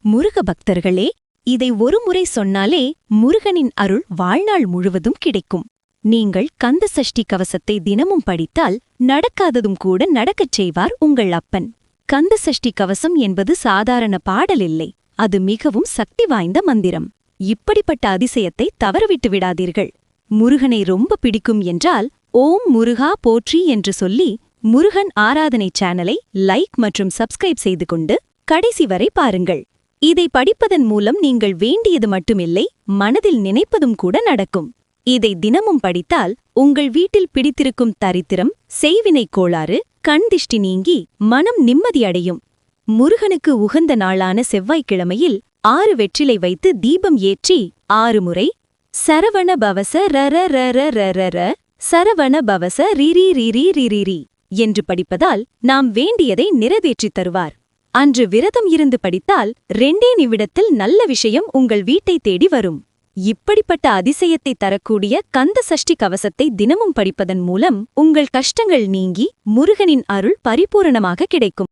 முருக பக்தர்களே, இதை ஒருமுறை சொன்னாலே முருகனின் அருள் வாழ்நாள் முழுவதும் கிடைக்கும். நீங்கள் கந்த சஷ்டி கவசத்தை தினமும் படித்தால் நடக்காததும் கூட நடக்கச் செய்வார் உங்கள் அப்பன். கந்த சஷ்டி கவசம் என்பது சாதாரண பாடல் இல்லை, அது மிகவும் சக்தி வாய்ந்த மந்திரம். இப்படிப்பட்ட அதிசயத்தை தவறவிட்டு விடாதீர்கள். முருகனை ரொம்ப பிடிக்கும் என்றால் ஓம் முருகா போற்றி என்று சொல்லி முருகன் ஆராதனை சேனலை லைக் மற்றும் சப்ஸ்கிரைப் செய்து கொண்டு கடைசி வரை பாருங்கள். இதை படிப்பதன் மூலம் நீங்கள் வேண்டியது மட்டுமில்லை, மனதில் நினைப்பதும் கூட நடக்கும். இதை தினமும் படித்தால் உங்கள் வீட்டில் பிடித்திருக்கும் தரித்திரம், செய்வினை கோளாறு, கண் திஷ்டி நீங்கி மனம் நிம்மதியடையும். முருகனுக்கு உகந்த நாளான செவ்வாய்க்கிழமையில் 6 வெற்றிலை வைத்து தீபம் ஏற்றி 6 முறை சரவண பவச ரர ரர ரர சரவண பவச ரிரி ரிரி ரிரிரி என்று படிப்பதால் நாம் வேண்டியதை நிறைவேற்றித் தருவார். அன்று விரதம் இருந்து படித்தால் 2 நிமிடத்தில் நல்ல விஷயம் உங்கள் வீட்டை தேடி வரும். இப்படிப்பட்ட அதிசயத்தை தரக்கூடிய கந்த சஷ்டி கவசத்தை தினமும் படிப்பதன் மூலம் உங்கள் கஷ்டங்கள் நீங்கி முருகனின் அருள் பரிபூரணமாக கிடைக்கும்.